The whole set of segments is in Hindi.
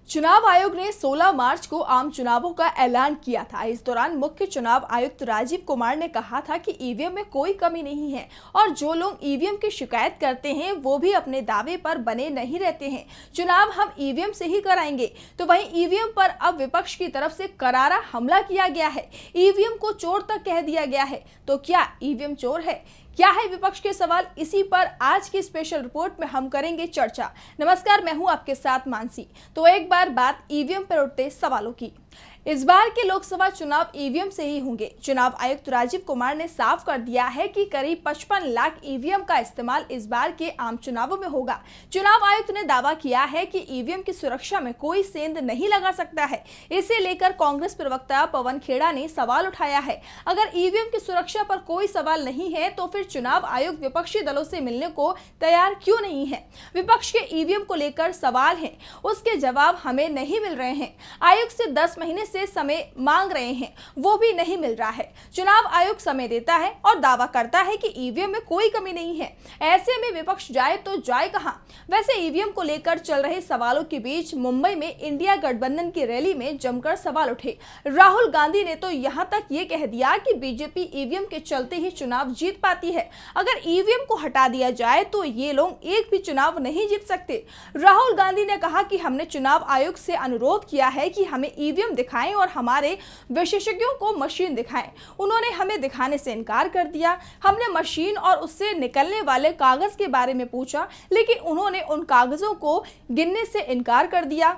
चुनाव आयोग ने 16 मार्च को आम चुनावों का ऐलान किया था। इस दौरान मुख्य चुनाव आयुक्त राजीव कुमार ने कहा था कि ईवीएम में कोई कमी नहीं है और जो लोग ईवीएम की शिकायत करते हैं वो भी अपने दावे पर बने नहीं रहते हैं। चुनाव हम ईवीएम से ही कराएंगे। तो वहीं ईवीएम पर अब विपक्ष की तरफ से करारा हमला किया गया है। ईवीएम को चोर तक कह दिया गया है। तो क्या ईवीएम चोर है? क्या है विपक्ष के सवाल? इसी पर आज की स्पेशल रिपोर्ट में हम करेंगे चर्चा। नमस्कार, मैं हूं आपके साथ मानसी। तो एक बार बात ईवीएम पर उठते सवालों की। इस बार के लोकसभा चुनाव ईवीएम से ही होंगे। चुनाव आयुक्त राजीव कुमार ने साफ कर दिया है कि करीब 55 लाख ईवीएम का इस्तेमाल इस बार के आम चुनावों में होगा। चुनाव आयुक्त ने दावा किया है कि ईवीएम की सुरक्षा में कोई सेंध नहीं लगा सकता है। इसे लेकर कांग्रेस प्रवक्ता पवन खेड़ा ने सवाल उठाया है। अगर ईवीएम की सुरक्षा पर कोई सवाल नहीं है तो फिर चुनाव आयोग विपक्षी दलों से मिलने को तैयार क्यों नहीं है? विपक्ष के ईवीएम को लेकर सवाल है, उसके जवाब हमें नहीं मिल रहे हैं। आयोग से 10 महीने से समय मांग रहे हैं, वो भी नहीं मिल रहा है। चुनाव आयोग समय देता है और दावा करता है कि ईवीएम में कोई कमी नहीं है। ऐसे में विपक्ष जाए तो जाए कहां? वैसे ईवीएम को लेकर चल रहे सवालों के बीच मुंबई में इंडिया गठबंधन की रैली में जमकर सवाल उठे। राहुल गांधी ने तो यहां तक ये कह दिया कि बीजेपी ईवीएम के चलते ही चुनाव जीत पाती है। अगर ईवीएम को हटा दिया जाए तो ये लोग एक भी चुनाव नहीं जीत सकते। राहुल गांधी ने कहा कि हमने चुनाव आयोग से अनुरोध किया है कि हमें ईवीएम दिखाएं और हमारे विशेषज्ञों को मशीन दिखाएं। उन्होंने हमें दिखाने से इनकार कर दिया। हमने मशीन और उससे निकलने वाले कागज के बारे में पूछा, लेकिन उन्होंने उन कागजों को गिनने से इनकार कर दिया।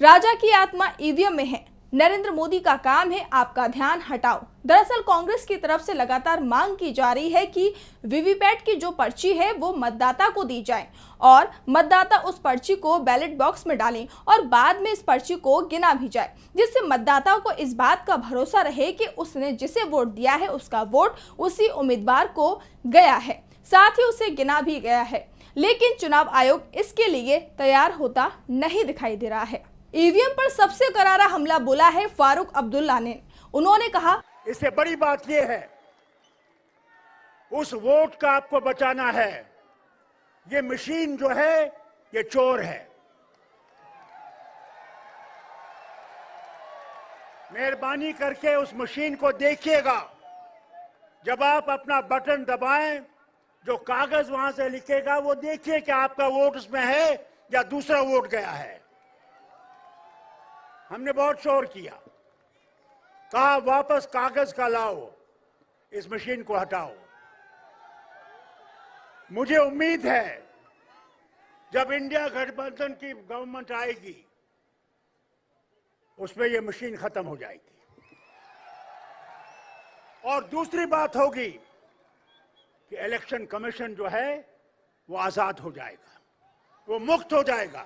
राजा की आत्मा ईवीएम में है। नरेंद्र मोदी का काम है आपका ध्यान हटाओ। दरअसल कांग्रेस की तरफ से लगातार मांग की जा रही है कि वीवीपैट की जो पर्ची है वो मतदाता को दी जाए और मतदाता उस पर्ची को बैलेट बॉक्स में डालें और बाद में इस पर्ची को गिना भी जाए, जिससे मतदाता को इस बात का भरोसा रहे कि उसने जिसे वोट दिया है उसका वोट उसी उम्मीदवार को गया है, साथ ही उसे गिना भी गया है। लेकिन चुनाव आयोग इसके लिए तैयार होता नहीं दिखाई दे रहा है। ईवीएम पर सबसे करारा हमला बोला है फारूक अब्दुल्ला ने। उन्होंने कहा, इससे बड़ी बात यह है, उस वोट का आपको बचाना है। ये मशीन जो है ये चोर है। मेहरबानी करके उस मशीन को देखिएगा। जब आप अपना बटन दबाएं, जो कागज वहां से लिखेगा वो देखिए कि आपका वोट उसमें है या दूसरा वोट गया है। हमने बहुत शोर किया, कहा वापस कागज का लाओ, इस मशीन को हटाओ। मुझे उम्मीद है जब इंडिया गठबंधन की गवर्नमेंट आएगी उसमें यह मशीन खत्म हो जाएगी। और दूसरी बात होगी कि इलेक्शन कमीशन जो है वो आजाद हो जाएगा, वो मुक्त हो जाएगा।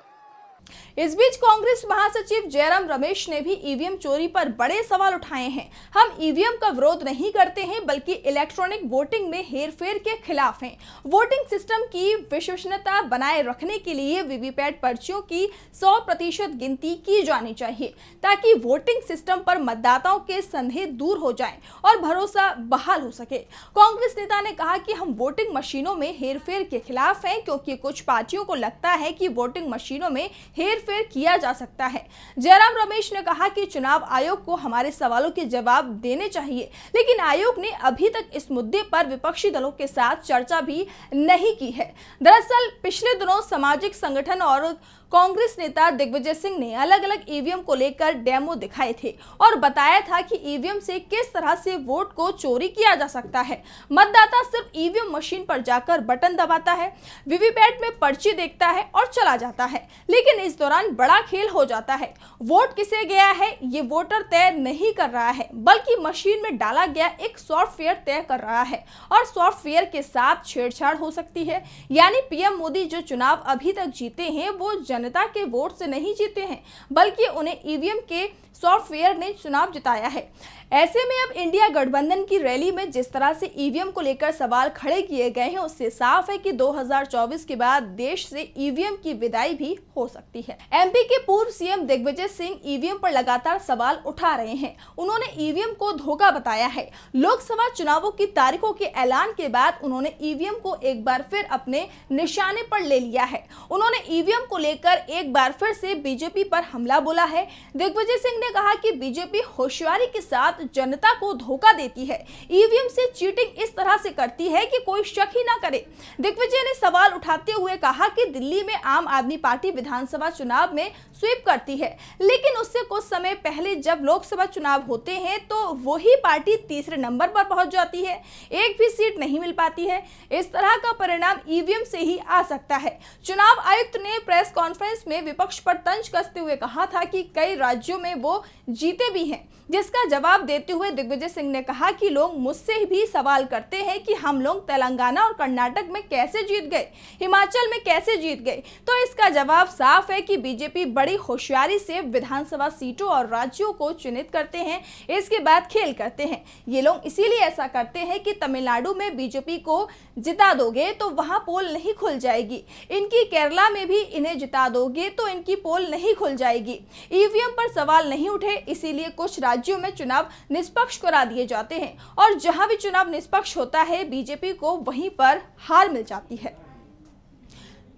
इस बीच कांग्रेस महासचिव जयराम रमेश ने भी ईवीएम चोरी पर बड़े सवाल उठाए हैं। हम ईवीएम का विरोध नहीं करते हैं बल्कि इलेक्ट्रॉनिक वोटिंग में हेरफेर के खिलाफ हैं। वोटिंग सिस्टम की विश्वसनीयता बनाए रखने के लिए वीवीपैट पर्चियों की 100% गिनती की जानी चाहिए ताकि वोटिंग सिस्टम पर मतदाताओं के संदेह दूर हो जाएं और भरोसा बहाल हो सके। कांग्रेस नेता ने कहा कि हम वोटिंग मशीनों में हेरफेर के खिलाफ हैं क्योंकि कुछ पार्टियों को लगता है कि वोटिंग मशीनों में हेरफेर किया जा सकता है। जयराम रमेश ने कहा कि चुनाव आयोग को हमारे सवालों के जवाब देने चाहिए, लेकिन आयोग ने अभी तक इस मुद्दे पर विपक्षी दलों के साथ चर्चा भी नहीं की है। दरअसल पिछले दिनों सामाजिक संगठन और कांग्रेस नेता दिग्विजय सिंह ने अलग अलग ईवीएम को लेकर डेमो दिखाए थे और बताया था कि ईवीएम से किस तरह से वोट को चोरी किया जा सकता है। मतदाता सिर्फ ईवीएम मशीन पर जाकर बटन दबाता है, वीवीपैट में पर्ची देखता है और चला जाता है, लेकिन इस दौरान बड़ा खेल हो जाता है। वोट किसे गया है ये वोटर तय नहीं कर रहा है बल्कि मशीन में डाला गया एक सॉफ्टवेयर तय कर रहा है और सॉफ्टवेयर के साथ छेड़छाड़ हो सकती है। यानी पीएम मोदी जो चुनाव अभी तक जीते हैं वो जनता के वोट से नहीं जीते हैं बल्कि उन्हें ईवीएम के सॉफ्टवेयर ने चुनाव जिताया है। ऐसे में अब इंडिया गठबंधन की रैली में जिस तरह से ईवीएम को लेकर सवाल खड़े किए गए हैं उससे साफ है कि 2024 के बाद देश से ईवीएम की विदाई भी हो सकती है। एमपी के पूर्व सीएम दिग्विजय सिंह ईवीएम पर लगातार सवाल उठा रहे हैं। उन्होंने ईवीएम को धोखा बताया है। लोकसभा चुनावों की तारीखों के ऐलान के बाद उन्होंने ईवीएम को एक बार फिर अपने निशाने पर ले लिया है। उन्होंने ईवीएम को लेकर लेकर एक बार फिर से बीजेपी पर हमला बोला है। दिग्विजय सिंह ने कहा कि बीजेपी होशियारी के साथ जनता को धोखा देती है, ईवीएम से चीटिंग इस तरह से करती है कि कोई शक ही ना करे। दिग्विजय ने सवाल उठाते हुए कहा कि दिल्ली में आम आदमी पार्टी विधानसभा चुनाव में स्वीप करती है, लेकिन उससे कुछ समय पहले जब लोकसभा चुनाव होते हैं तो वही पार्टी तीसरे नंबर पर पहुंच जाती है, एक भी सीट नहीं मिल पाती है। इस तरह का परिणाम ईवीएम से ही आ सकता है। चुनाव आयुक्त ने प्रेस कॉन्फ्रेंस में विपक्ष पर तंज कसते हुए कहा था कि कई राज्यों में वो जीते भी हैं, जिसका जवाब देते हुए दिग्विजय सिंह ने कहा कि लोग मुझसे भी सवाल करते हैं कि हम लोग तेलंगाना और कर्नाटक में कैसे जीत गए, हिमाचल में कैसे जीत गए। तो इसका जवाब साफ है कि बीजेपी बड़ी होशियारी से विधानसभा सीटों और राज्यों को चिन्हित करते हैं, इसके बाद खेल करते हैं। ये लोग इसीलिए ऐसा करते हैं कि तमिलनाडु में बीजेपी को जिता दोगे तो वहां पोल नहीं खुल जाएगी, इनकी केरला में भी इन्हें जिता दोगे तो इनकी पोल नहीं खुल जाएगी। ईवीएम पर सवाल नहीं उठे, इसीलिए कुछ राज्यों में चुनाव निष्पक्ष करा दिए जाते हैं और जहां भी चुनाव निष्पक्ष होता है बीजेपी को वहीं पर हार मिल जाती है।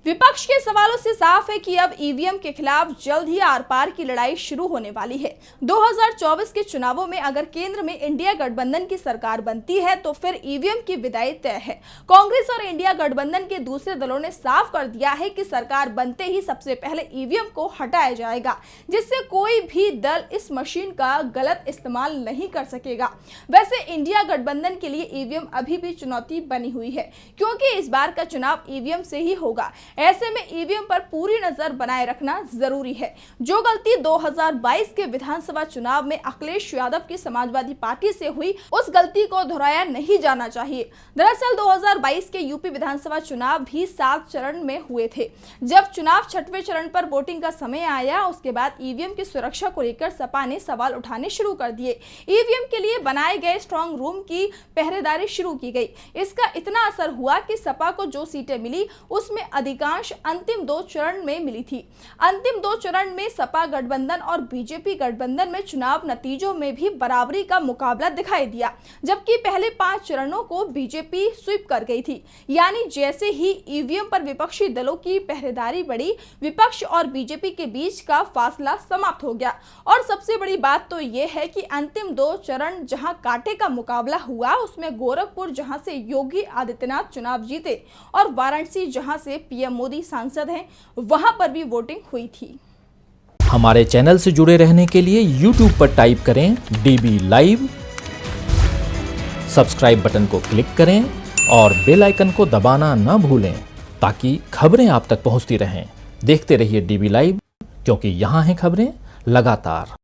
विपक्ष के सवालों से साफ है कि अब ईवीएम के खिलाफ जल्द ही आर पार की लड़ाई शुरू होने वाली है। 2024 के चुनावों में अगर केंद्र में इंडिया गठबंधन की सरकार बनती है तो फिर ईवीएम की विदाई तय है। कांग्रेस और इंडिया गठबंधन के दूसरे दलों ने साफ कर दिया है कि सरकार बनते ही सबसे पहले ईवीएम को हटाया जाएगा, जिससे कोई भी दल इस मशीन का गलत इस्तेमाल नहीं कर सकेगा। वैसे इंडिया गठबंधन के लिए ईवीएम अभी भी चुनौती बनी हुई है, क्योंकि इस बार का चुनाव ईवीएम से ही होगा। ऐसे में ईवीएम पर पूरी नजर बनाए रखना जरूरी है। जो गलती 2022 के विधानसभा चुनाव में अखिलेश यादव की समाजवादी पार्टी से हुई, उस गलती को दोहराया नहीं जाना चाहिए। दरअसल 2022 के यूपी विधानसभा चुनाव भी 7 चरण में हुए थे। जब चुनाव 6वें चरण पर वोटिंग का समय आया, उसके बाद ईवीएम की सुरक्षा को लेकर सपा ने सवाल उठाने शुरू कर दिए। ईवीएम के लिए बनाए गए स्ट्रांग रूम की पहरेदारी शुरू की गई। इसका इतना असर हुआ कि सपा को जो सीटें मिली उसमें अधिकांश अंतिम 2 चरण में मिली थी। अंतिम 2 चरण में सपा गठबंधन और बीजेपी गठबंधन में चुनाव नतीजों में भी बराबरी का मुकाबला दिखाई दिया, जबकि पहले 5 चरणों को बीजेपी स्वीप कर गई थी। यानी जैसे ही ईवीएम पर विपक्षी दलों की पहरेदारी बढ़ी, विपक्ष और बीजेपी के बीच का फासला समाप्त हो गया। और सबसे बड़ी बात तो यह है कि अंतिम 2 चरण जहां कांटे का मुकाबला हुआ, उसमें गोरखपुर जहां से योगी आदित्यनाथ चुनाव जीते और वाराणसी जहां से पीएम मोदी सांसद हैं, वहां पर भी वोटिंग हुई थी। हमारे चैनल से जुड़े रहने के लिए YouTube पर टाइप करें DB लाइव, सब्सक्राइब बटन को क्लिक करें और बेल आइकन को दबाना न भूलें ताकि खबरें आप तक पहुंचती रहें। देखते रहिए DB लाइव, क्योंकि यहाँ हैं खबरें लगातार।